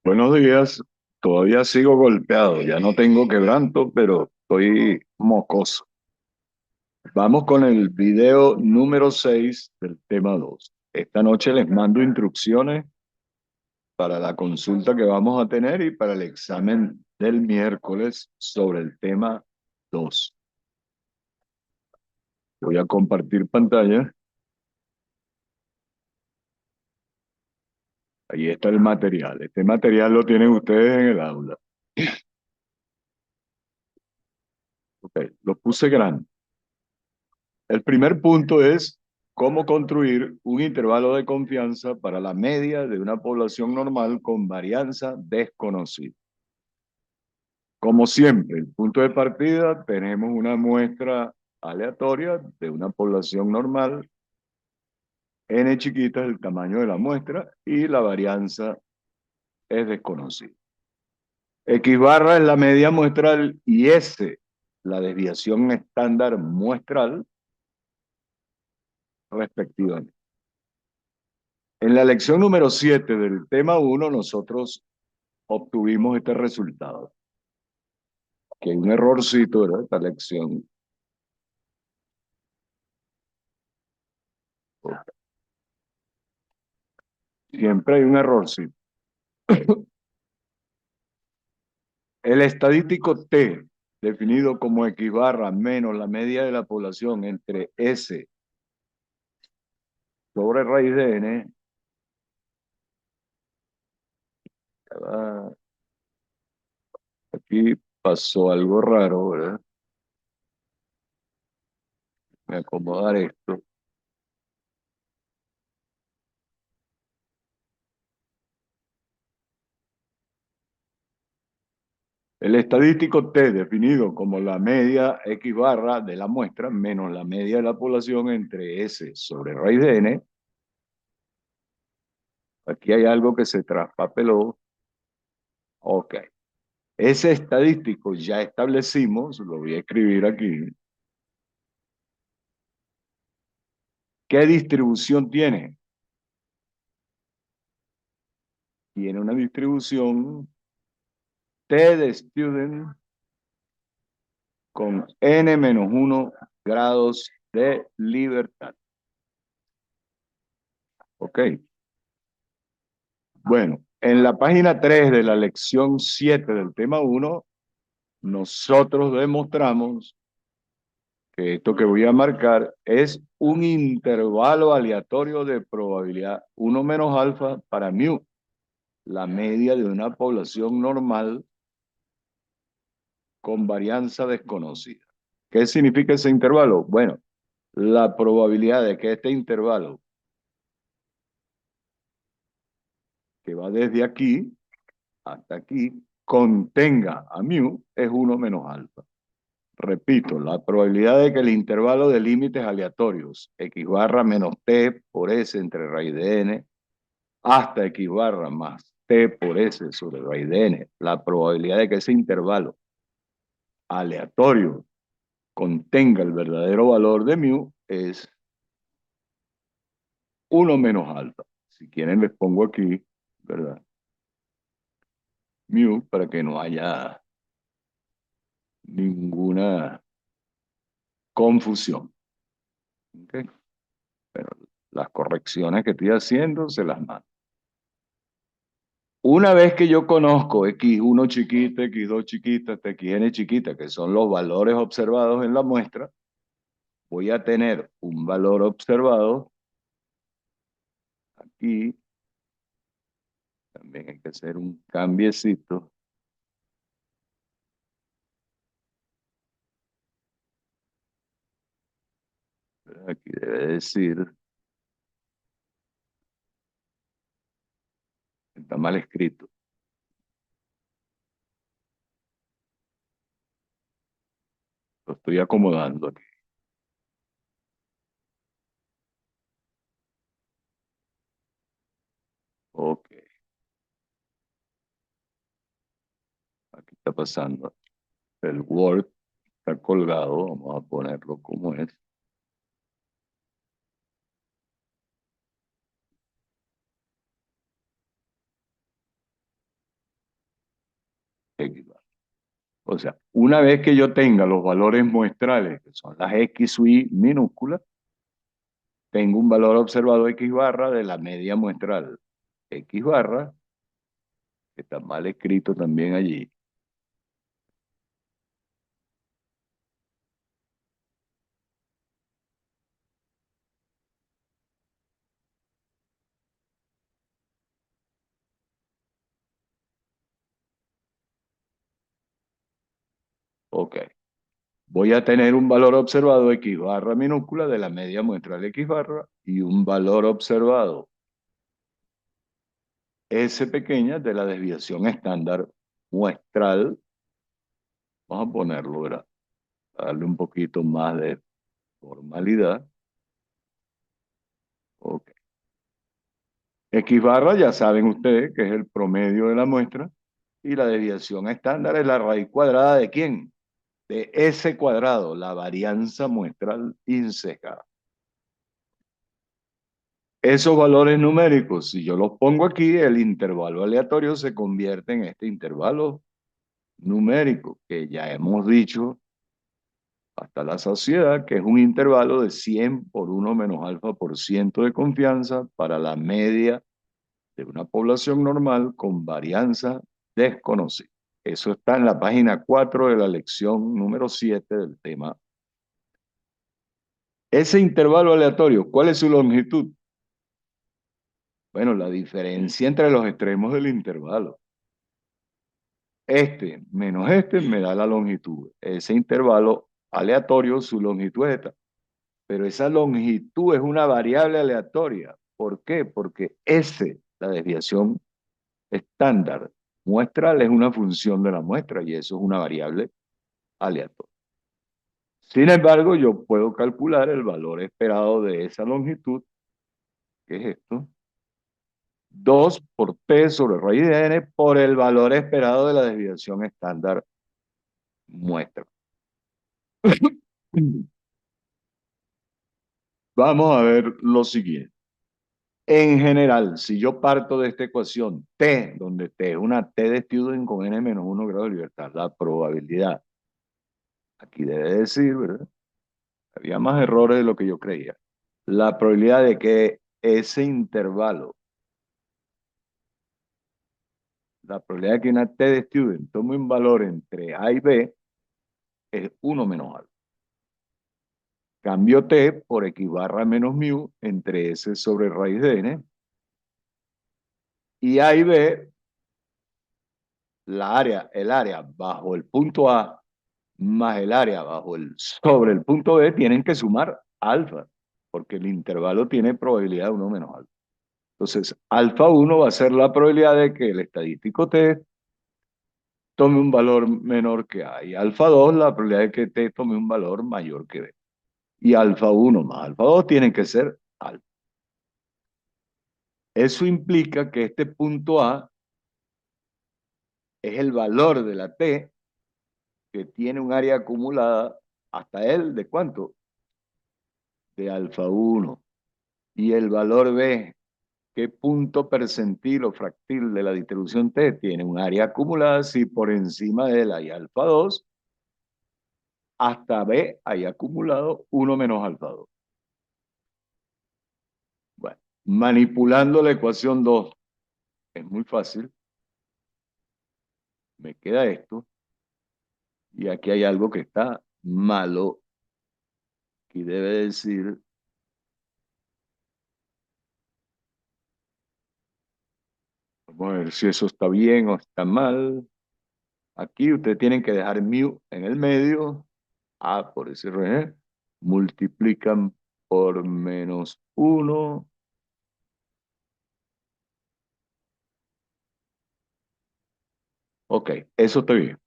Buenos días, todavía sigo golpeado, ya no tengo quebranto, pero estoy mocoso. Vamos con el video número 6 del tema 2. Esta noche les mando instrucciones para la consulta que vamos a tener y para el examen del miércoles sobre el tema 2. Voy a compartir pantalla. Ahí está el material. Este material lo tienen ustedes en el aula. Ok, lo puse grande. El primer punto es cómo construir un intervalo de confianza para la media de una población normal con varianza desconocida. Como siempre, el punto de partida tenemos una muestra aleatoria de una población normal. N chiquita es el tamaño de la muestra y la varianza es desconocida. X barra es la media muestral y S la desviación estándar muestral respectivamente. En la lección número 7 del tema 1, nosotros obtuvimos este resultado, que hay un errorcito, ¿verdad? Esta lección. Siempre hay un errorcito. El estadístico T, definido como X barra menos la media de la población entre S sobre raíz de N, aquí pasó algo raro, ¿verdad? Voy a acomodar esto. El estadístico T, definido como la media X barra de la muestra menos la media de la población entre S sobre raíz de N. Aquí hay algo que se traspapeló. Ok. Ese estadístico ya establecimos, lo voy a escribir aquí. ¿Qué distribución tiene? Tiene una distribución T de student con N-1 grados de libertad. Ok. Bueno, en la página 3 de la lección 7 del tema 1, nosotros demostramos que esto que voy a marcar es un intervalo aleatorio de probabilidad 1 menos alfa para mu, la media de una población normal con varianza desconocida. ¿Qué significa ese intervalo? Bueno, la probabilidad de que este intervalo, que va desde aquí hasta aquí, contenga a mu es 1 menos alfa. Repito, la probabilidad de que el intervalo de límites aleatorios x barra menos t por s entre raíz de n hasta x barra más t por s sobre raíz de n, la probabilidad de que ese intervalo aleatorio contenga el verdadero valor de mu es 1 menos alfa. Si quieren les pongo aquí, ¿verdad? Mu para que no haya ninguna confusión. ¿Okay? Pero las correcciones que estoy haciendo se las mando. Una vez que yo conozco X1 chiquita, X2 chiquita, hasta Xn chiquita, que son los valores observados en la muestra, voy a tener un valor observado aquí. También hay que hacer un cambiecito. Aquí debe decir, está mal escrito. Lo estoy acomodando aquí. Ok, aquí está pasando. El Word está colgado, vamos a ponerlo como es. X barra. O sea, una vez que yo tenga los valores muestrales, que son las X sub I minúsculas, tengo un valor observado X barra de la media muestral X barra, que está mal escrito también allí. Ok. Voy a tener un valor observado X barra minúscula de la media muestral X barra y un valor observado S pequeña de la desviación estándar muestral. Vamos a ponerlo, ¿verdad? A darle un poquito más de formalidad. Ok. X barra ya saben ustedes que es el promedio de la muestra y la desviación estándar es la raíz cuadrada ¿de quién? De S cuadrado, la varianza muestral insejada. Esos valores numéricos, si yo los pongo aquí, el intervalo aleatorio se convierte en este intervalo numérico, que ya hemos dicho hasta la saciedad, que es un intervalo de 100 por 1 menos alfa por ciento de confianza para la media de una población normal con varianza desconocida. Eso está en la página 4 de la lección número 7 del tema. Ese intervalo aleatorio, ¿cuál es su longitud? Bueno, la diferencia entre los extremos del intervalo. Este menos este me da la longitud. Ese intervalo aleatorio, su longitud es esta. Pero esa longitud es una variable aleatoria. ¿Por qué? Porque S, la desviación estándar muestral, es una función de la muestra y eso es una variable aleatoria. Sin embargo, yo puedo calcular el valor esperado de esa longitud, que es esto, 2 por T sobre raíz de N por el valor esperado de la desviación estándar muestra. Vamos a ver lo siguiente. En general, si yo parto de esta ecuación T, donde T es una T de Student con N menos 1 grado de libertad, la probabilidad, aquí debe decir, ¿verdad? Había más errores de lo que yo creía. La probabilidad de que ese intervalo, la probabilidad de que una T de Student tome un valor entre A y B es 1 menos alfa. Cambio T por X barra menos mu entre S sobre raíz de N. Y A y B, el área bajo el punto A más el área sobre el punto B tienen que sumar alfa, porque el intervalo tiene probabilidad de 1 menos alfa. Entonces, alfa 1 va a ser la probabilidad de que el estadístico T tome un valor menor que A. Y alfa 2, la probabilidad de que T tome un valor mayor que B. Y alfa 1 más alfa 2 tienen que ser alfa. Eso implica que este punto A es el valor de la T que tiene un área acumulada hasta él, ¿de cuánto? De alfa 1. Y el valor B, ¿qué punto percentil o fractil de la distribución T tiene un área acumulada si por encima de él hay alfa 2, hasta B hay acumulado 1 menos alfa 2? Bueno, manipulando la ecuación 2 es muy fácil. Me queda esto. Y aquí hay algo que está malo. Aquí debe decir, vamos a ver si eso está bien o está mal. Aquí ustedes tienen que dejar mu en el medio, A por SRG, multiplican por menos 1. Ok, eso está bien.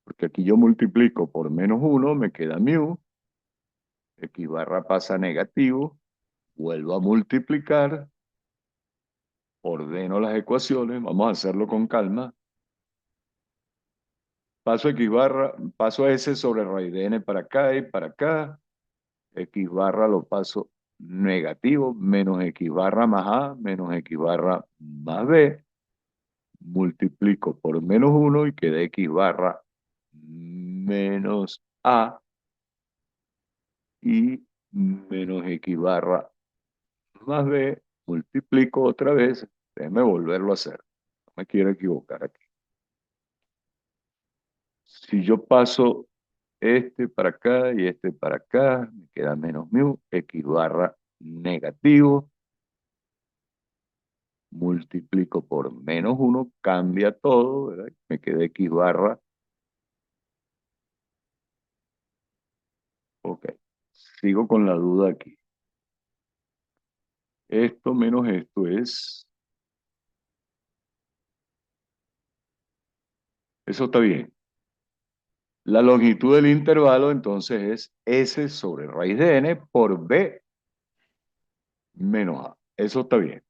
Porque aquí yo multiplico por menos 1, me queda mu, X barra pasa a negativo, vuelvo a multiplicar, ordeno las ecuaciones, vamos a hacerlo con calma. Paso X barra, paso S sobre raíz de N para acá y para acá. X barra lo paso negativo, menos X barra más A, menos X barra más B. multiplico por menos 1 y queda x barra menos a y menos x barra más b, multiplico otra vez, déjeme volverlo a hacer, no me quiero equivocar aquí. Si yo paso este para acá y este para acá, me queda menos mu, x barra negativo, multiplico por menos 1, cambia todo, ¿verdad? Me queda x barra, ok, sigo con la duda aquí. Esto menos esto eso está bien. La longitud del intervalo entonces es S sobre raíz de n por B menos A. Eso está bien.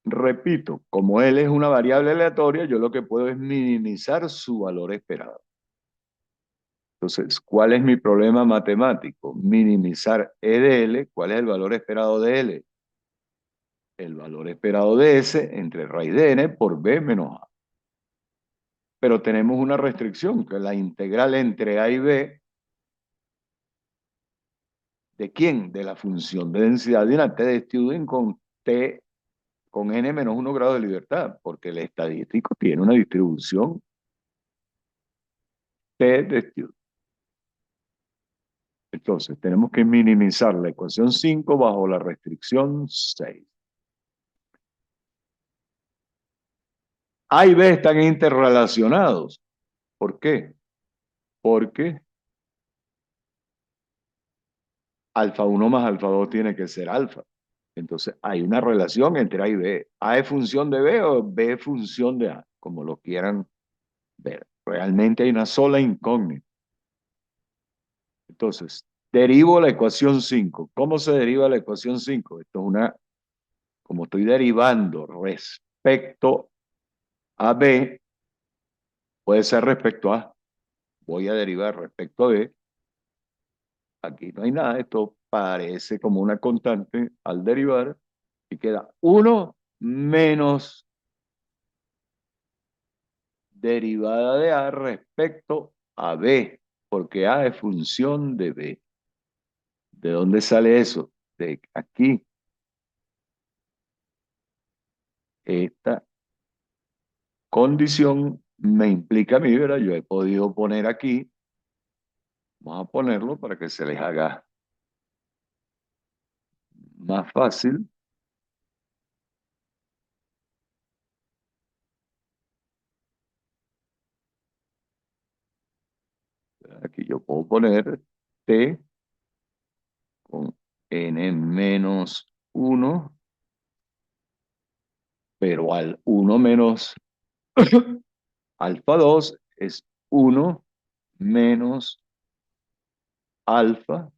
Repito, como L es una variable aleatoria, yo lo que puedo es minimizar su valor esperado. Entonces, ¿cuál es mi problema matemático? Minimizar E de L. ¿Cuál es el valor esperado de L? El valor esperado de S entre raíz de n por B menos A. Pero tenemos una restricción, que la integral entre A y B, ¿de quién? De la función de densidad de una T de Student con T con n menos 1 grado de libertad, porque el estadístico tiene una distribución T de Student. Entonces, tenemos que minimizar la ecuación 5 bajo la restricción 6. A y B están interrelacionados. ¿Por qué? Porque alfa 1 más alfa 2 tiene que ser alfa. Entonces, hay una relación entre A y B. A es función de B o B es función de A, como lo quieran ver. Realmente hay una sola incógnita. Entonces, derivo la ecuación 5. ¿Cómo se deriva la ecuación 5? Esto es una, como estoy derivando respecto a B, puede ser respecto a, voy a derivar respecto a B. Aquí no hay nada, esto parece como una constante al derivar y queda 1 menos derivada de A respecto a B, porque A es función de B. ¿De dónde sale eso? De aquí. Esta condición me implica a mí, ¿verdad? Yo he podido poner aquí, vamos a ponerlo para que se les haga más fácil. Aquí yo puedo poner T con n menos 1, pero al 1 menos alfa 2 es 1 menos alfa,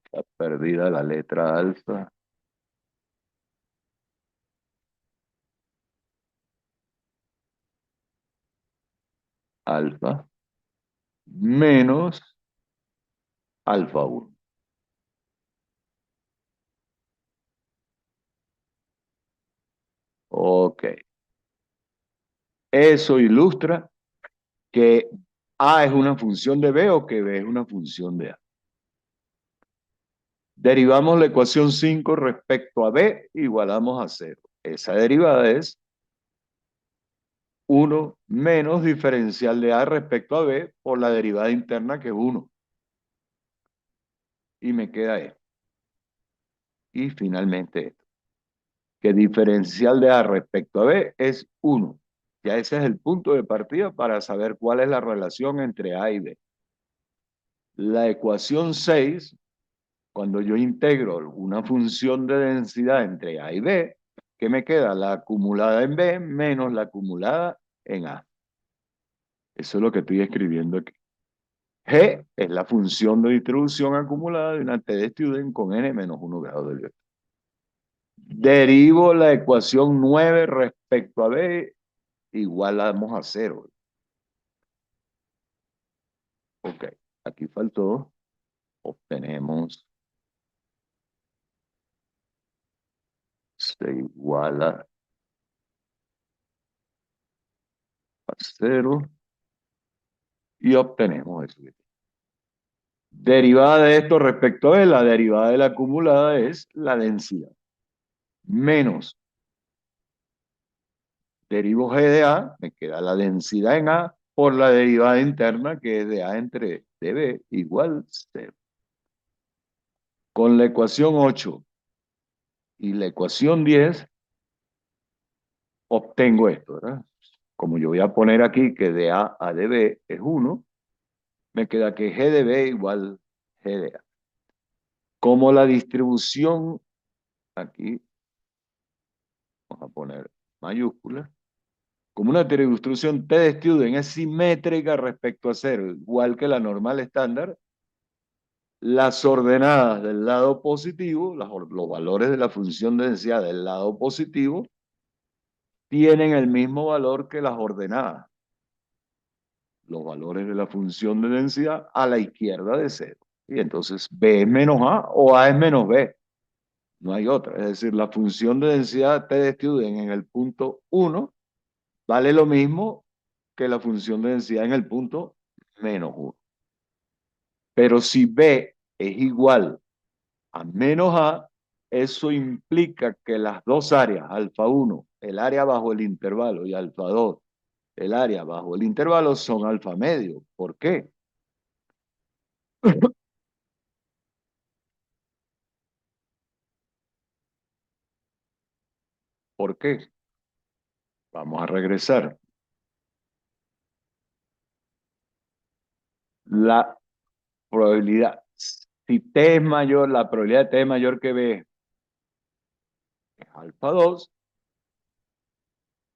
está perdida la letra alfa, alfa, menos alfa 1. Ok, eso ilustra que A es una función de B o que B es una función de A. Derivamos la ecuación 5 respecto a B, igualamos a 0. Esa derivada es 1 menos diferencial de A respecto a B por la derivada interna que es 1. Y me queda esto. Y finalmente esto. Que diferencial de A respecto a B es 1. Ya ese es el punto de partida para saber cuál es la relación entre A y B. La ecuación 6, cuando yo integro una función de densidad entre A y B, ¿qué me queda? La acumulada en B menos la acumulada en A. Eso es lo que estoy escribiendo aquí. G es la función de distribución acumulada de una T de Student con n menos 1 grado de libertad. Derivo la ecuación 9 respecto a B, igualamos a 0. Ok, aquí faltó obtenemos se iguala a cero y obtenemos eso. Derivada de esto respecto a la derivada de la acumulada es la densidad. Menos derivo g de A, me queda la densidad en A por la derivada interna que es de A entre dB igual 0. Con la ecuación 8 y la ecuación 10 obtengo esto, ¿verdad? Como yo voy a poner aquí que de A a dB es 1, me queda que G de B igual G de A. Como la distribución, aquí vamos a poner mayúscula, como una distribución T de Student es simétrica respecto a cero, igual que la normal estándar, las ordenadas del lado positivo, los valores de la función de densidad del lado positivo, tienen el mismo valor que las ordenadas, los valores de la función de densidad a la izquierda de cero. Y entonces B es menos A o A es menos B. No hay otra. Es decir, la función de densidad T de Student en el punto 1 vale lo mismo que la función de densidad en el punto menos 1. Pero si B es igual a menos A, eso implica que las dos áreas, alfa 1, el área bajo el intervalo, y alfa 2, el área bajo el intervalo, son alfa medio. ¿Por qué? ¿Por qué? Vamos a regresar. La probabilidad, si T es mayor, la probabilidad de T es mayor que B es alfa 2,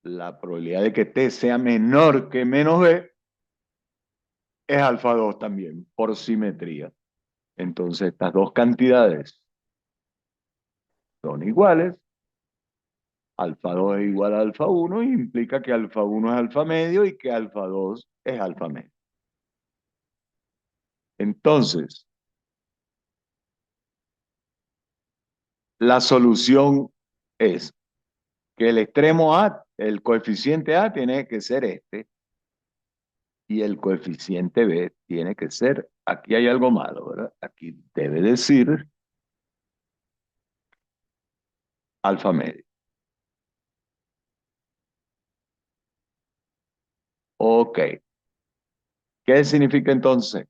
la probabilidad de que T sea menor que menos B es alfa 2 también, por simetría. Entonces, estas dos cantidades son iguales. Alfa 2 es igual a alfa 1 y implica que alfa 1 es alfa medio y que alfa 2 es alfa medio. Entonces, la solución es que el extremo A, el coeficiente A tiene que ser este y el coeficiente B tiene que ser, aquí hay algo malo, ¿verdad? Aquí debe decir alfa medio. Ok. ¿Qué significa entonces?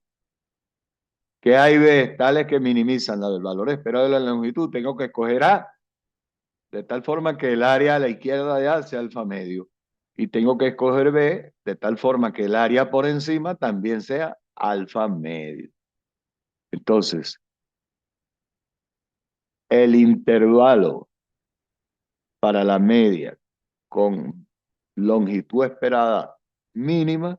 Que A y B tales que minimizan el valor esperado de la longitud. Tengo que escoger A de tal forma que el área a la izquierda de A sea alfa medio. Y tengo que escoger B de tal forma que el área por encima también sea alfa medio. Entonces, el intervalo para la media con longitud esperada mínima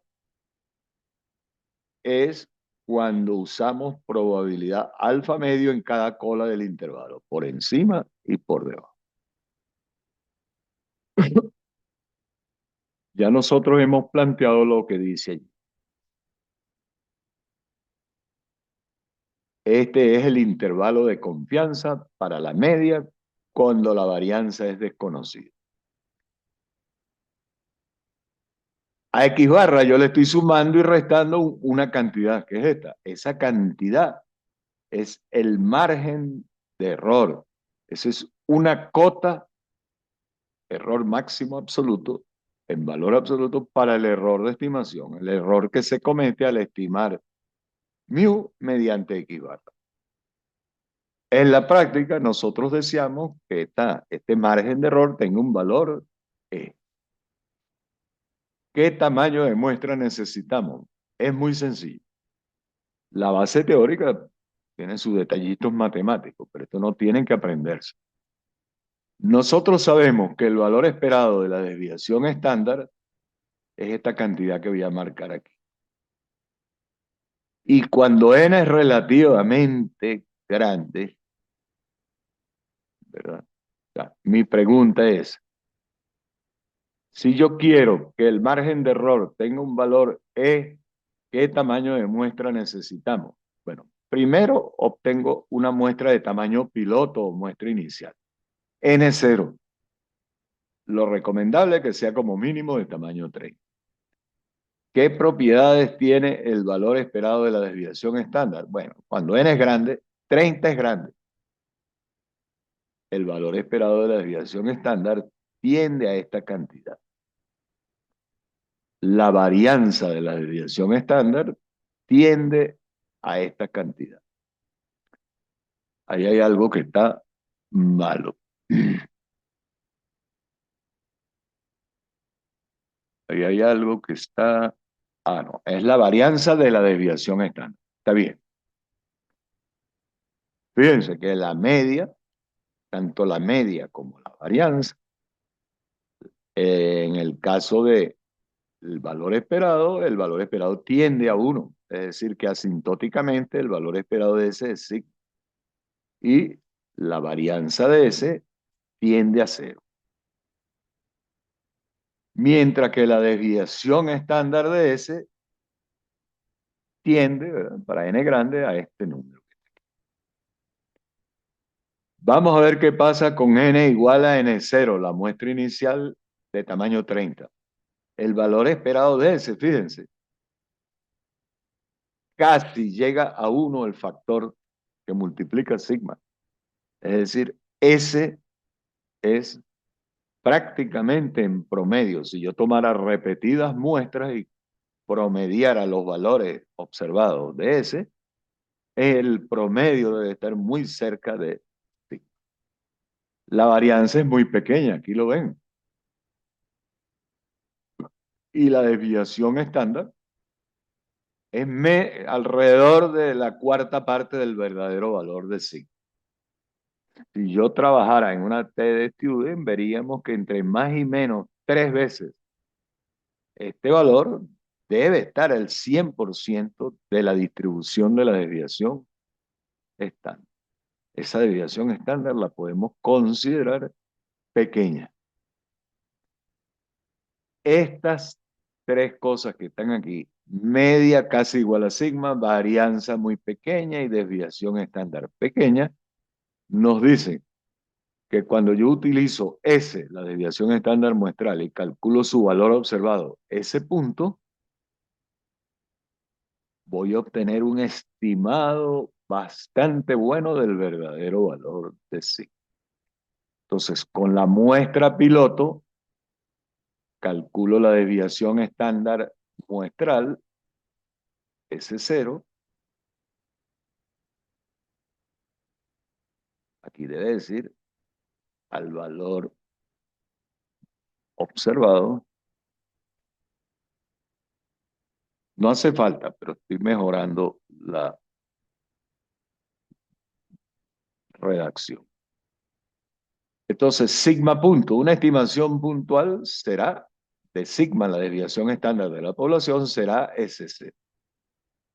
es cuando usamos probabilidad alfa medio en cada cola del intervalo, por encima y por debajo. Ya nosotros hemos planteado lo que dice allí. Este es el intervalo de confianza para la media cuando la varianza es desconocida. A X barra yo le estoy sumando y restando una cantidad, que es esta. Esa cantidad es el margen de error. Esa es una cota, error máximo absoluto, en valor absoluto para el error de estimación, el error que se comete al estimar mu mediante X barra. En la práctica, nosotros deseamos que este margen de error tenga un valor E. ¿Qué tamaño de muestra necesitamos? Es muy sencillo. La base teórica tiene sus detallitos matemáticos, pero esto no tienen que aprenderse. Nosotros sabemos que el valor esperado de la desviación estándar es esta cantidad que voy a marcar aquí. Y cuando n es relativamente grande, ¿verdad? O sea, mi pregunta es, si yo quiero que el margen de error tenga un valor E, ¿qué tamaño de muestra necesitamos? Bueno, Primero obtengo una muestra de tamaño piloto o muestra inicial. N0. Lo recomendable es que sea como mínimo de tamaño 30. ¿Qué propiedades tiene el valor esperado de la desviación estándar? Bueno, cuando n es grande, 30 es grande. El valor esperado de la desviación estándar tiende a esta cantidad. La varianza de la desviación estándar tiende a esta cantidad. Ahí hay algo que está malo. Ahí hay algo que está... Ah, no, es la varianza de la desviación estándar. Está bien. Fíjense que la media, tanto la media como la varianza, en el caso de el valor esperado tiende a 1. Es decir, que asintóticamente el valor esperado de ese es sigma. Y la varianza de ese tiende a 0. Mientras que la desviación estándar de ese tiende, ¿verdad?, para n grande, a este número. Vamos a ver qué pasa con n igual a n0, la muestra inicial de tamaño 30. El valor esperado de ese, fíjense, casi llega a 1 el factor que multiplica sigma. Es decir, ese es prácticamente en promedio. Si yo tomara repetidas muestras y promediara los valores observados de ese, el promedio debe estar muy cerca de sigma. La varianza es muy pequeña, aquí lo ven. Y la desviación estándar es alrededor de la cuarta parte del verdadero valor de sigma. Si yo trabajara en una TD Student, veríamos que entre más y menos 3 veces este valor debe estar al 100% de la distribución de la desviación estándar. Esa desviación estándar la podemos considerar pequeña. Estas tres cosas que están aquí, media casi igual a sigma, varianza muy pequeña y desviación estándar pequeña, nos dicen que cuando yo utilizo S, la desviación estándar muestral, y calculo su valor observado, ese punto, voy a obtener un estimado bastante bueno del verdadero valor de sigma. Entonces, con la muestra piloto, calculo la desviación estándar muestral, S0. Aquí debe decir al valor observado. No hace falta, pero estoy mejorando la redacción. Entonces, sigma punto, una estimación puntual será de sigma, la desviación estándar de la población, será SC.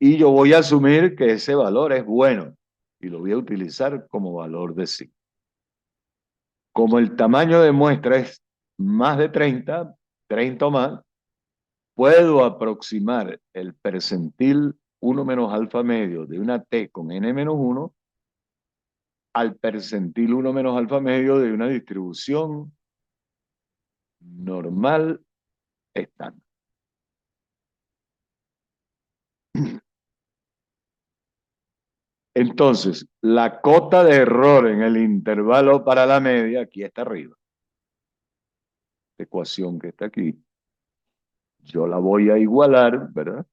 Y yo voy a asumir que ese valor es bueno y lo voy a utilizar como valor de sigma. Como el tamaño de muestra es más de 30, 30 o más, puedo aproximar el percentil 1 menos alfa medio de una T con n menos 1 al percentil 1 menos alfa medio de una distribución normal estándar. Entonces, la cota de error en el intervalo para la media, aquí está arriba. La ecuación que está aquí, yo la voy a igualar, ¿verdad?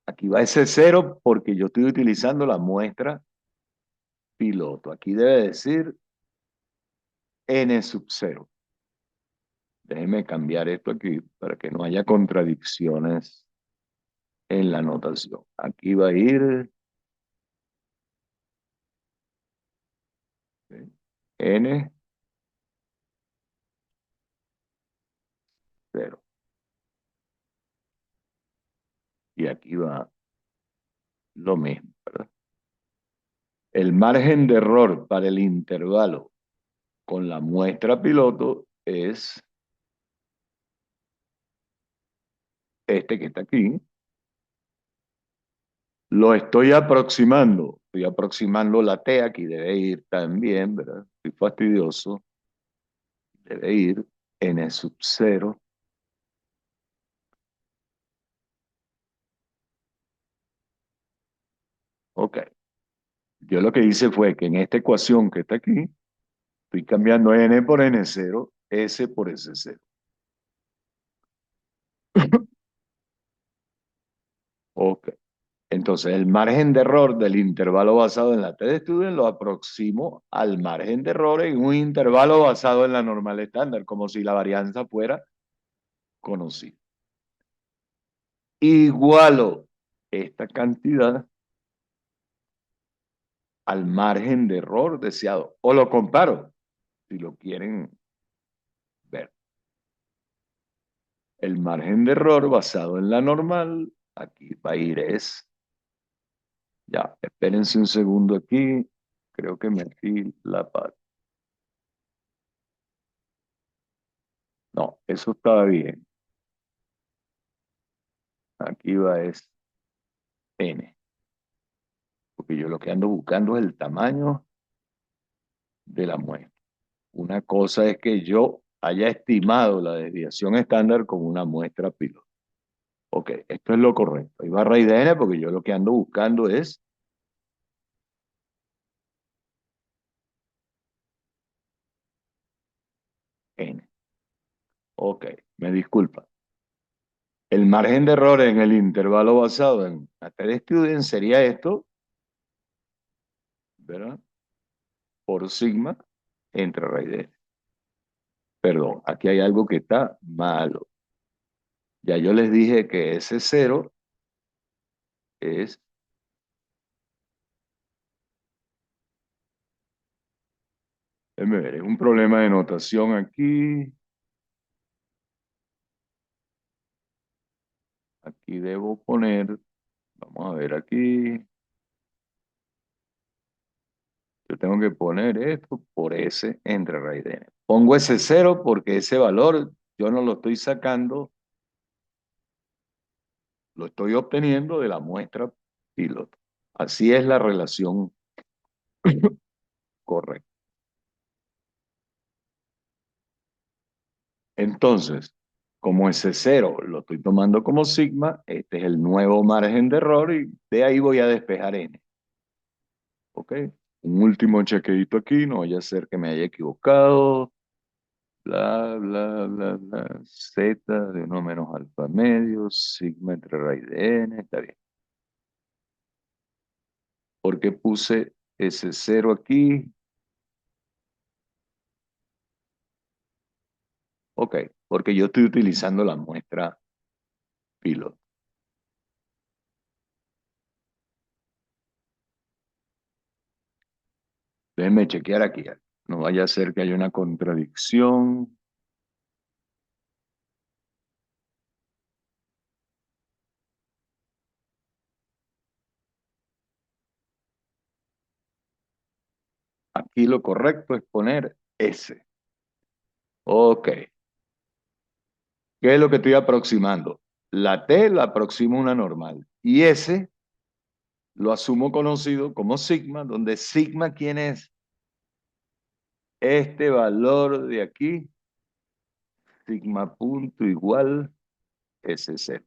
Aquí va ese 0 porque yo estoy utilizando la muestra piloto. Aquí debe decir n sub 0. Déjenme cambiar esto aquí para que no haya contradicciones en la notación. Aquí va a ir n 0. Y aquí va lo mismo, ¿verdad? El margen de error para el intervalo con la muestra piloto es este que está aquí, Lo estoy aproximando la T, aquí debe ir también, ¿verdad? Estoy fastidioso, debe ir N sub 0. Ok, yo lo que hice fue que en esta ecuación que está aquí, estoy cambiando N por N0, S por S0. Ok, entonces el margen de error del intervalo basado en la T de Student lo aproximo al margen de error en un intervalo basado en la normal estándar, como si la varianza fuera conocida. Igualo esta cantidad al margen de error deseado. O lo comparo, si lo quieren ver. El margen de error basado en la normal, aquí va a ir es, ya, espérense un segundo aquí, creo que metí la parte. No, eso estaba bien. Aquí va es n, porque yo lo que ando buscando es el tamaño de la muestra. Una cosa es que yo haya estimado la desviación estándar como una muestra piloto. Ok, esto es lo correcto. Hay barra y de n porque yo lo que ando buscando es n. Ok, me disculpa. El margen de error en el intervalo basado en ATD Student sería esto, ¿verdad? Por sigma entre raíz de n. Perdón, aquí hay algo que está malo. Ya yo les dije que ese cero es, déjenme ver, es un problema de notación aquí. Aquí debo poner, vamos a ver aquí, yo tengo que poner esto por S entre raíz de n. Pongo ese cero porque ese valor yo no lo estoy sacando, lo estoy obteniendo de la muestra piloto. Así es la relación correcta. Entonces, como ese cero lo estoy tomando como sigma, este es el nuevo margen de error y de ahí voy a despejar n. ¿Ok? Un último chequeito aquí, no vaya a ser que me haya equivocado. Bla, bla, bla, bla. Z de 1 menos alfa medio, sigma entre raíz de n, está bien. ¿Por qué puse ese cero aquí? Ok, porque yo estoy utilizando la muestra piloto. Déjenme chequear aquí. No vaya a ser que haya una contradicción. Aquí lo correcto es poner S. Ok. ¿Qué es lo que estoy aproximando? La T la aproximo a una normal. Y S lo asumo conocido como sigma, donde sigma, ¿quién es? Este valor de aquí, sigma punto igual SC.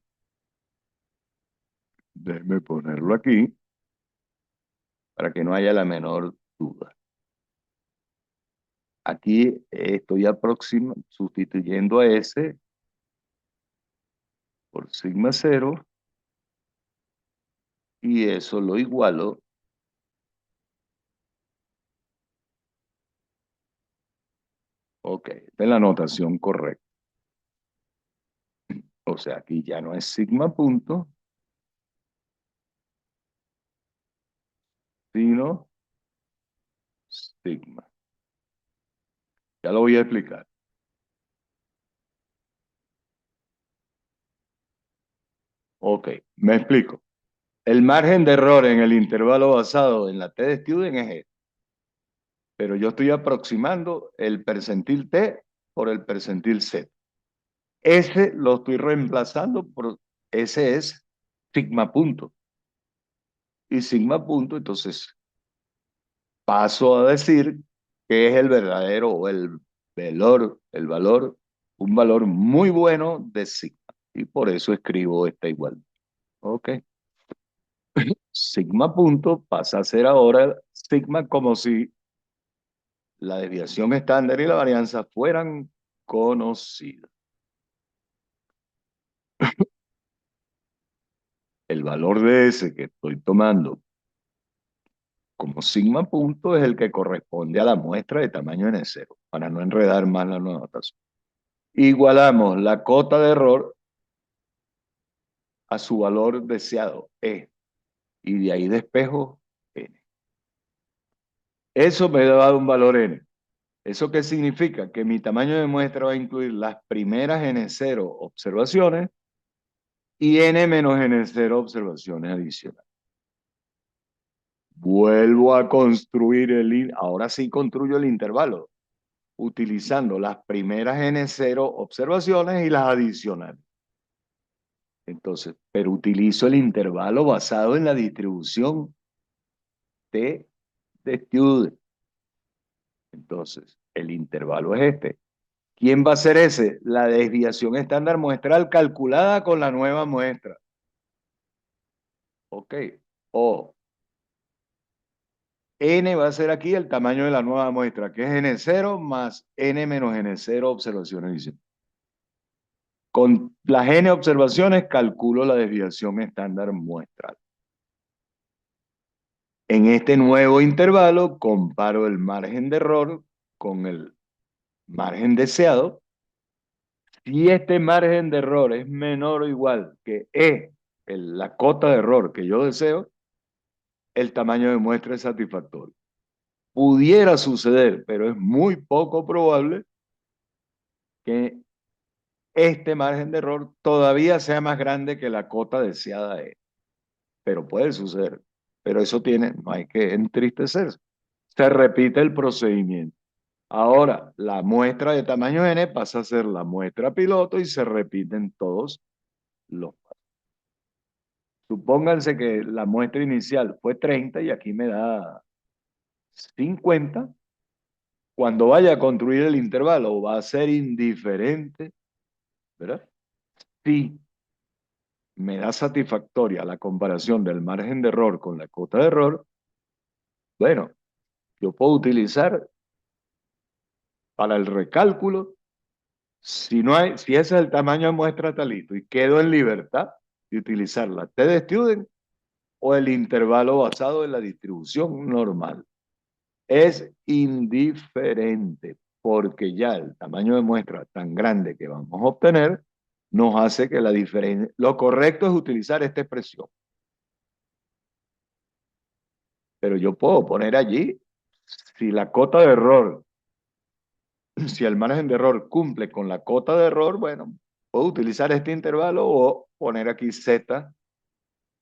Déjeme ponerlo aquí para que no haya la menor duda. Aquí estoy sustituyendo a S por sigma cero y eso lo igualo. Ok, esta es la notación correcta. O sea, aquí ya no es sigma punto, sino sigma. Ya lo voy a explicar. Ok, me explico. El margen de error en el intervalo basado en la T de Student es este, pero yo estoy aproximando el percentil T por el percentil Z. Ese lo estoy reemplazando por, ese es sigma punto. y sigma punto, entonces paso a decir que es el verdadero o el valor, un valor muy bueno de sigma. Y por eso escribo esta igualdad. Ok. Sigma punto pasa a ser ahora sigma como si la desviación estándar y la varianza fueran conocidas. El valor de ese que estoy tomando como sigma punto es el que corresponde a la muestra de tamaño n0, para no enredar más la notación. Igualamos la cota de error a su valor deseado, E, y de ahí despejo N. Eso me da un valor N. ¿Eso qué significa? Que mi tamaño de muestra va a incluir las primeras N0 observaciones y N menos N0 observaciones adicionales. Vuelvo a construir ahora sí construyo el intervalo, utilizando las primeras N0 observaciones y las adicionales. Entonces, pero utilizo el intervalo basado en la distribución T de Student. Entonces, el intervalo es este. ¿Quién va a ser ese? La desviación estándar muestral calculada con la nueva muestra. Ok. O N va a ser aquí el tamaño de la nueva muestra, que es N0 más N menos N0 observaciones. Con las N observaciones calculo la desviación estándar muestral. En este nuevo intervalo comparo el margen de error con el margen deseado. Si este margen de error es menor o igual que E, la cota de error que yo deseo, el tamaño de muestra es satisfactorio. Pudiera suceder, pero es muy poco probable que este margen de error todavía sea más grande que la cota deseada E. Pero puede suceder. Pero eso no hay que entristecerse. Se repite el procedimiento. Ahora, la muestra de tamaño n pasa a ser la muestra piloto y se repiten todos los pasos. Supónganse que la muestra inicial fue 30 y aquí me da 50. Cuando vaya a construir el intervalo va a ser indiferente, ¿verdad? Si me da satisfactoria la comparación del margen de error con la cota de error, bueno, yo puedo utilizar para el recálculo, si ese es el tamaño de muestra talito y quedo en libertad de utilizar la T de Student o el intervalo basado en la distribución normal. Es indiferente porque ya el tamaño de muestra tan grande que vamos a obtener nos hace que la diferencia, lo correcto es utilizar esta expresión. Pero yo puedo poner allí, si la cota de error, si el margen de error cumple con la cota de error, bueno, puedo utilizar este intervalo o poner aquí Z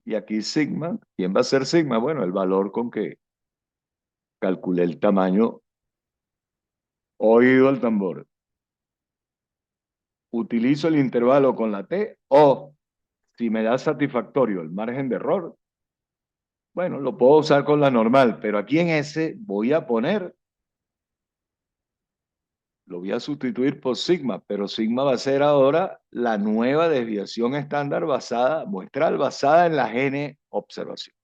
y aquí sigma. ¿Quién va a ser sigma? Bueno, el valor con que calculé el tamaño. Oído al tambor. Utilizo el intervalo con la T o si me da satisfactorio el margen de error, bueno, lo puedo usar con la normal, pero aquí en ese voy a poner, lo voy a sustituir por sigma, pero sigma va a ser ahora la nueva desviación estándar muestral basada en las N observaciones.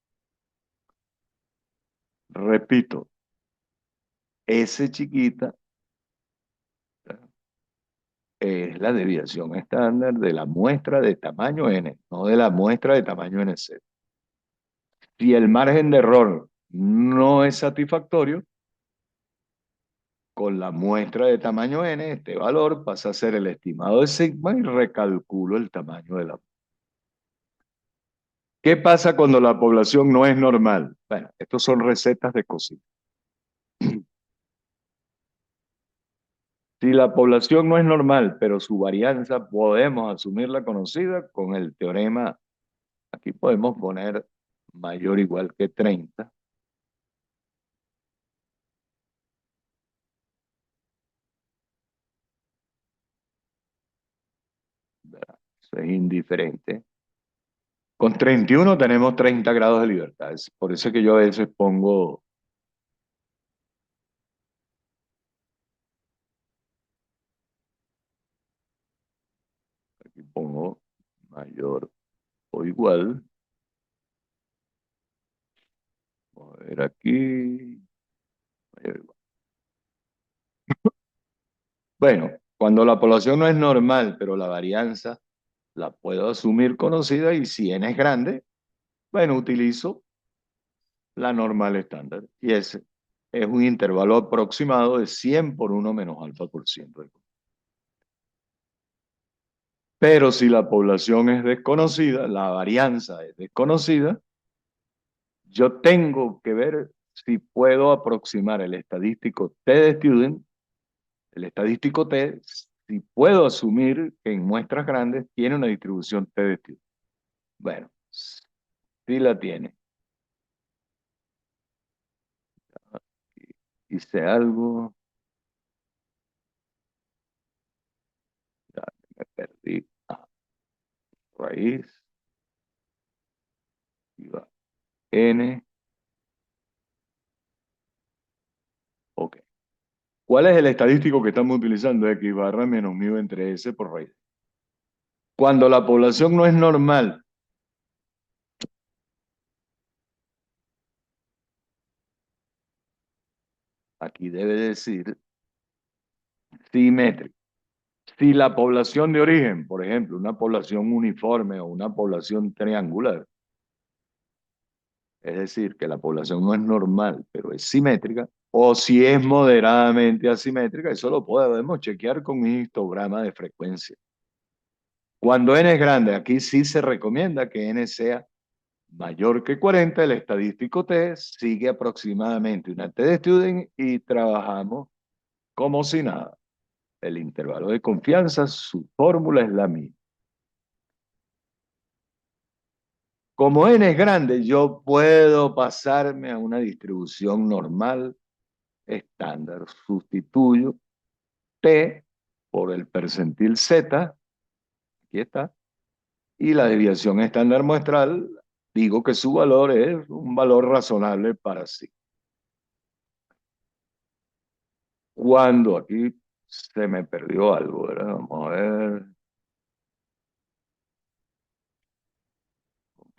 Repito, S chiquita es la desviación estándar de la muestra de tamaño N, no de la muestra de tamaño NC. Si el margen de error no es satisfactorio, con la muestra de tamaño n, este valor pasa a ser el estimado de sigma y recalculo el tamaño de la. ¿Qué pasa cuando la población no es normal? Bueno, estos son recetas de cocina. Si la población no es normal, pero su varianza podemos asumirla conocida con el teorema, aquí podemos poner mayor o igual que 30. Eso es indiferente. Con 31 tenemos 30 grados de libertad. Es por eso que yo a veces pongo, aquí pongo mayor o igual. Vamos a ver aquí. Mayor o igual. Bueno, cuando la población no es normal, pero la varianza la puedo asumir conocida y si n es grande, bueno, utilizo la normal estándar. Y ese es un intervalo aproximado de 100 por 1 menos alfa por ciento. Pero si la población es desconocida, la varianza es desconocida, yo tengo que ver si puedo aproximar el estadístico T de student, el estadístico T, si puedo asumir que en muestras grandes tiene una distribución T de student. Bueno, sí la tiene. Hice algo, ya me perdí. Ah, raíz, y va n, ok. ¿Cuál es el estadístico que estamos utilizando? X barra menos mu entre S por raíz. Cuando la población no es normal, aquí debe decir simétrico. Si la población de origen, por ejemplo, una población uniforme o una población triangular, es decir, que la población no es normal, pero es simétrica, o si es moderadamente asimétrica, eso lo podemos chequear con un histograma de frecuencia. Cuando n es grande, aquí sí se recomienda que n sea mayor que 40, el estadístico T sigue aproximadamente una T de Student y trabajamos como si nada. El intervalo de confianza, su fórmula es la misma. Como n es grande, yo puedo pasarme a una distribución normal, estándar. Sustituyo T por el percentil Z, aquí está, y la desviación estándar muestral, digo que su valor es un valor razonable para sí. Cuando aquí se me perdió algo, ¿verdad? Vamos a ver.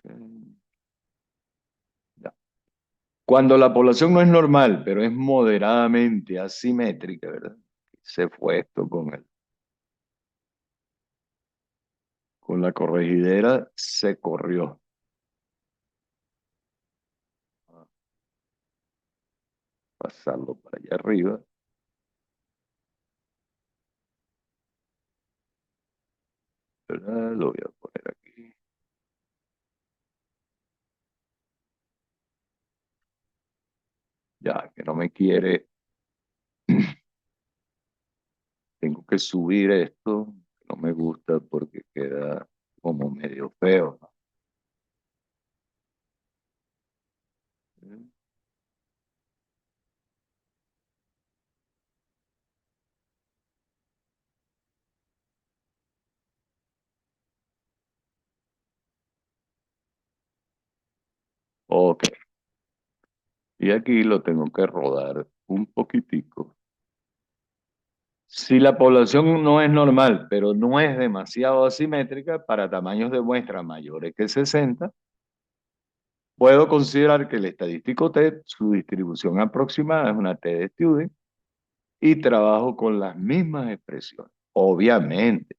Okay. Ya. Cuando la población no es normal, pero es moderadamente asimétrica, ¿verdad? Se fue esto con la corregidera, se corrió. Pasarlo para allá arriba, ¿verdad? Lo voy a poner aquí. Ya, que no me quiere, tengo que subir esto, que no me gusta porque queda como medio feo, ¿no? Ok, y aquí lo tengo que rodar un poquitico. Si la población no es normal, pero no es demasiado asimétrica para tamaños de muestra mayores que 60, puedo considerar que el estadístico T, su distribución aproximada es una T de Student y trabajo con las mismas expresiones. Obviamente,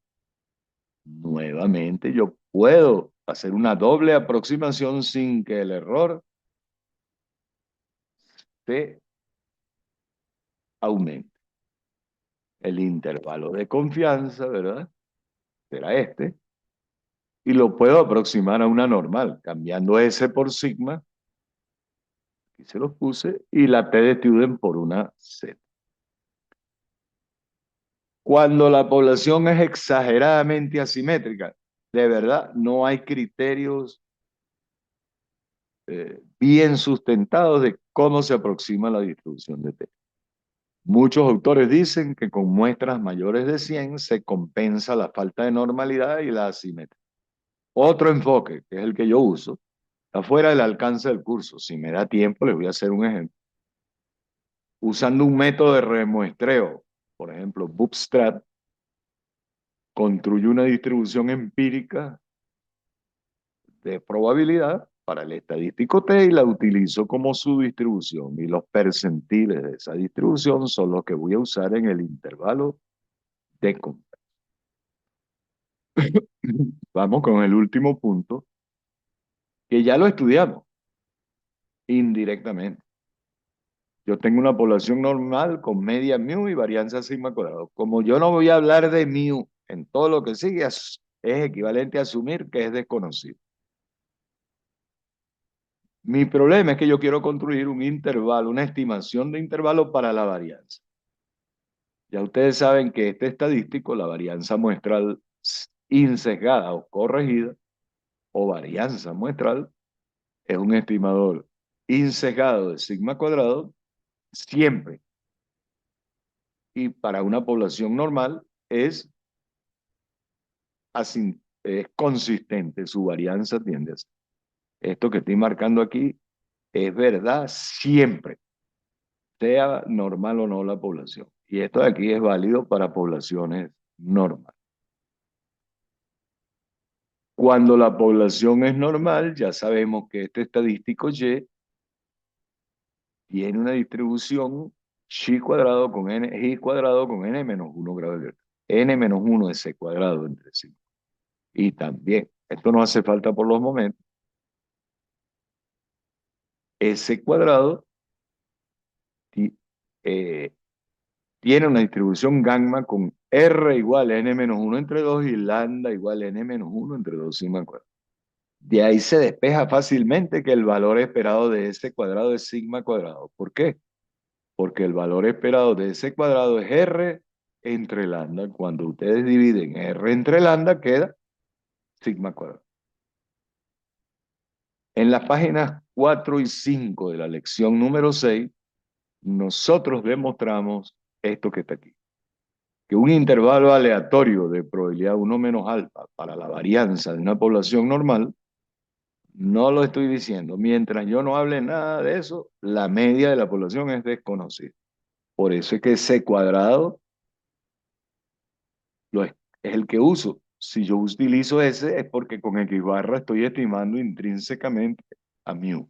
nuevamente yo puedo hacer una doble aproximación sin que el error se aumente. El intervalo de confianza, ¿verdad? Será este. Y lo puedo aproximar a una normal, cambiando S por sigma, aquí se los puse, y la T de Student por una Z. Cuando la población es exageradamente asimétrica, de verdad no hay criterios bien sustentados de cómo se aproxima la distribución de T. Muchos autores dicen que con muestras mayores de 100 se compensa la falta de normalidad y la asimetría. Otro enfoque, que es el que yo uso, está fuera del alcance del curso. Si me da tiempo, les voy a hacer un ejemplo. Usando un método de remuestreo, por ejemplo, Bootstrap, construye una distribución empírica de probabilidad para el estadístico T y la utilizo como su distribución. Y los percentiles de esa distribución son los que voy a usar en el intervalo de confianza. Vamos con el último punto, que ya lo estudiamos indirectamente. Yo tengo una población normal con media mu y varianza sigma cuadrado. Como yo no voy a hablar de mu en todo lo que sigue, es equivalente a asumir que es desconocido. Mi problema es que yo quiero construir un intervalo, una estimación de intervalo para la varianza. Ya ustedes saben que este estadístico, la varianza muestral insesgada o corregida, o varianza muestral, es un estimador insesgado de sigma cuadrado siempre. Y para una población normal es es consistente, su varianza tiende a ser. Esto que estoy marcando aquí es verdad siempre, sea normal o no la población. Y esto de aquí es válido para poblaciones normales. Cuando la población es normal, ya sabemos que este estadístico Y tiene una distribución chi cuadrado con n, i cuadrado con n menos 1 grado de libertad. N menos 1 es c cuadrado entre sí. Y también, esto no hace falta por los momentos, S cuadrado eh, tiene una distribución gamma con R igual a N menos 1 entre 2 y lambda igual a N menos 1 entre 2 sigma cuadrado. De ahí se despeja fácilmente que el valor esperado de S cuadrado es sigma cuadrado. ¿Por qué? Porque el valor esperado de S cuadrado es R entre lambda. Cuando ustedes dividen R entre lambda, queda sigma cuadrado. En las páginas 4 y 5 de la lección número 6, nosotros demostramos esto que está aquí. Que un intervalo aleatorio de probabilidad 1 menos alfa para la varianza de una población normal, no lo estoy diciendo. Mientras yo no hable nada de eso, la media de la población es desconocida. Por eso es que C cuadrado es el que uso. Si yo utilizo ese es porque con X barra estoy estimando intrínsecamente a mu.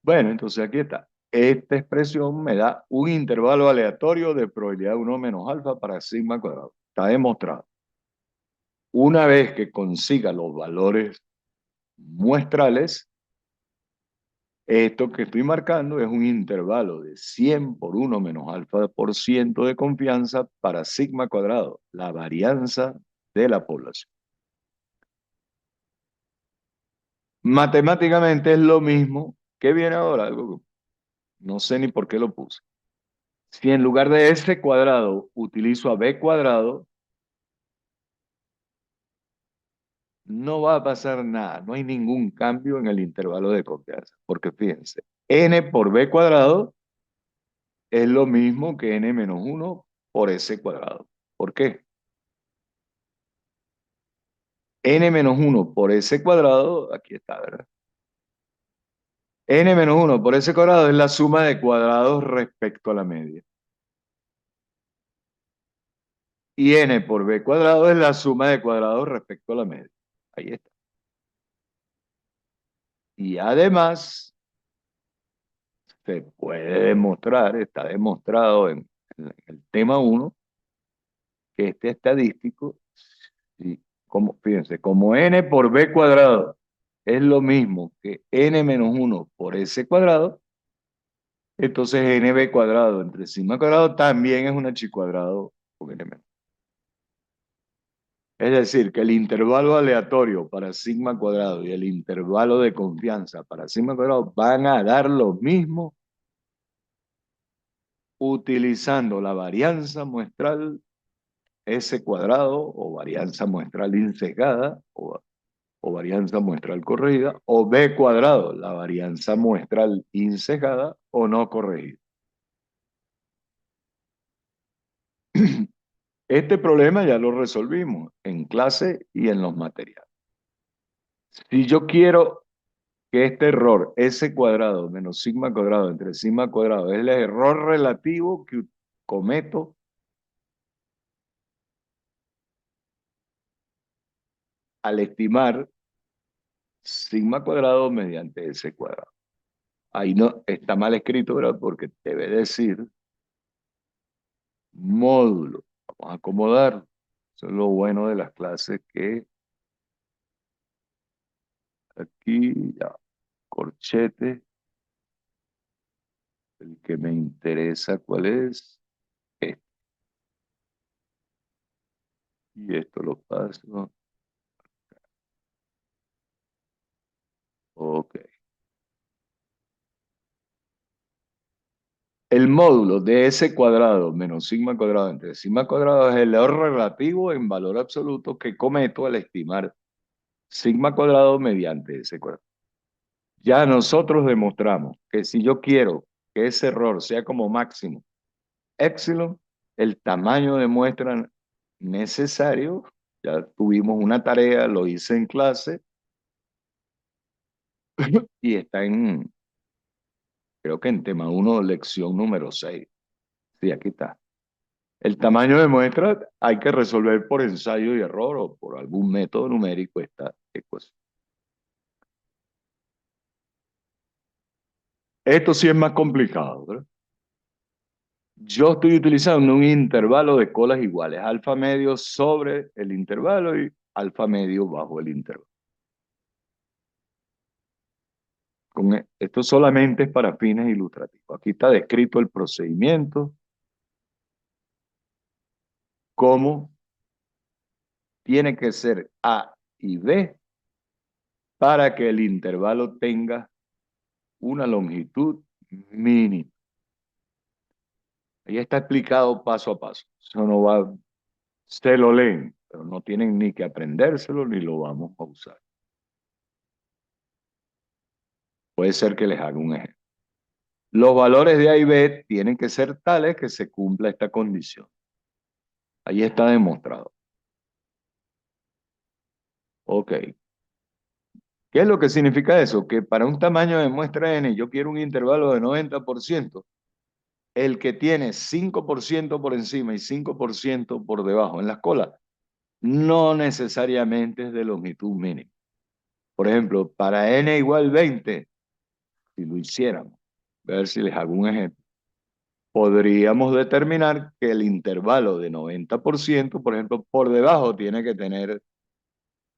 Bueno, entonces aquí está. Esta expresión me da un intervalo aleatorio de probabilidad 1 menos alfa para sigma cuadrado. Está demostrado. Una vez que consiga los valores muestrales, esto que estoy marcando es un intervalo de 100 por 1 menos alfa por ciento de confianza para sigma cuadrado, la varianza de la población. Matemáticamente es lo mismo que viene ahora, algo no sé ni por qué lo puse. Si en lugar de S cuadrado utilizo a B cuadrado, no va a pasar nada, no hay ningún cambio en el intervalo de confianza, porque fíjense, N por B cuadrado es lo mismo que N menos 1 por S cuadrado. ¿Por qué? N menos 1 por S cuadrado, aquí está, ¿verdad? N menos 1 por S cuadrado es la suma de cuadrados respecto a la media. Y N por B cuadrado es la suma de cuadrados respecto a la media. Ahí está. Y además, se puede demostrar, está demostrado en el tema 1, que este estadístico, fíjense, como N por B cuadrado es lo mismo que N menos 1 por S cuadrado, entonces NB cuadrado entre sigma cuadrado también es una chi cuadrado con N menos. Es decir, que el intervalo aleatorio para sigma cuadrado y el intervalo de confianza para sigma cuadrado van a dar lo mismo utilizando la varianza muestral S cuadrado o varianza muestral insesgada o varianza muestral corregida o B cuadrado, la varianza muestral insesgada o no corregida. Este problema ya lo resolvimos en clase y en los materiales. Si yo quiero que este error, S cuadrado menos sigma cuadrado entre sigma cuadrado, es el error relativo que cometo al estimar sigma cuadrado mediante S cuadrado. Ahí no está mal escrito, ¿verdad? Porque debe decir módulo. Vamos a acomodar. Eso es lo bueno de las clases que aquí ya, corchete, el que me interesa, ¿cuál es? Este. Y esto lo paso. Ok. El módulo de S cuadrado menos sigma cuadrado entre sigma cuadrado es el error relativo en valor absoluto que cometo al estimar sigma cuadrado mediante S cuadrado. Ya nosotros demostramos que si yo quiero que ese error sea como máximo epsilon, el tamaño de muestra necesario, ya tuvimos una tarea, lo hice en clase y está en, creo que en tema 1, lección número 6. Sí, aquí está. El tamaño de muestra hay que resolver por ensayo y error o por algún método numérico esta ecuación. Esto sí es más complicado, ¿verdad? Yo estoy utilizando un intervalo de colas iguales, alfa medio sobre el intervalo y alfa medio bajo el intervalo. Esto solamente es para fines ilustrativos. Aquí está descrito el procedimiento, cómo tiene que ser A y B para que el intervalo tenga una longitud mínima. Ahí está explicado paso a paso. Eso no va, se lo leen, pero no tienen ni que aprendérselo ni lo vamos a usar. Puede ser que les haga un ejemplo. Los valores de A y B tienen que ser tales que se cumpla esta condición. Ahí está demostrado. Ok. ¿Qué es lo que significa eso? Que para un tamaño de muestra n yo quiero un intervalo de 90%. El que tiene 5% por encima y 5% por debajo en la cola, no necesariamente es de longitud mínima. Por ejemplo, para n igual 20, si lo hiciéramos, a ver si les hago un ejemplo, podríamos determinar que el intervalo de 90%, por ejemplo, por debajo tiene que tener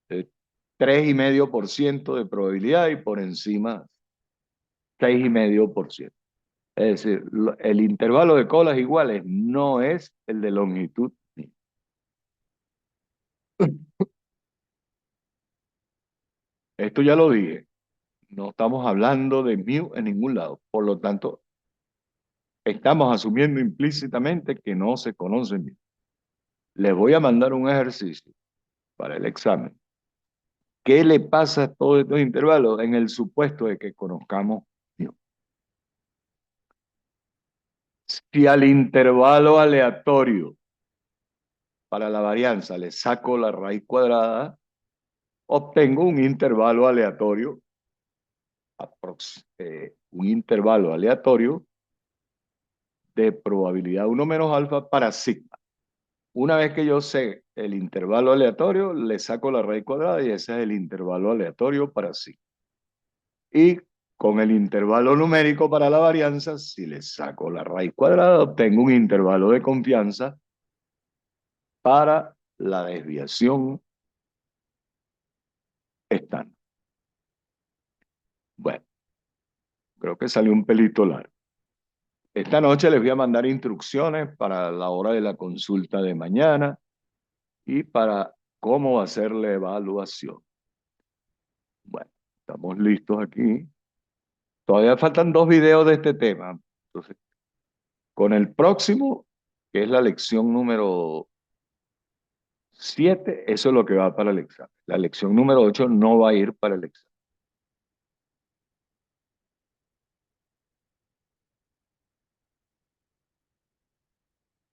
3,5% de probabilidad y por encima 6,5%. Es decir, el intervalo de colas iguales no es el de longitud. Esto ya lo dije. No estamos hablando de mu en ningún lado. Por lo tanto, estamos asumiendo implícitamente que no se conoce mu. Les voy a mandar un ejercicio para el examen. ¿Qué le pasa a todos estos intervalos en el supuesto de que conozcamos mu? Si al intervalo aleatorio para la varianza le saco la raíz cuadrada, obtengo un intervalo aleatorio, un intervalo aleatorio de probabilidad 1 menos alfa para sigma. Una vez que yo sé el intervalo aleatorio, le saco la raíz cuadrada y ese es el intervalo aleatorio para sigma. Y con el intervalo numérico para la varianza, si le saco la raíz cuadrada, obtengo un intervalo de confianza para la desviación estándar. Bueno, creo que salió un pelito largo. Esta noche les voy a mandar instrucciones para la hora de la consulta de mañana y para cómo hacer la evaluación. Bueno, estamos listos aquí. Todavía faltan 2 videos de este tema. Entonces, con el próximo, que es la lección número 7, eso es lo que va para el examen. La lección número 8 no va a ir para el examen.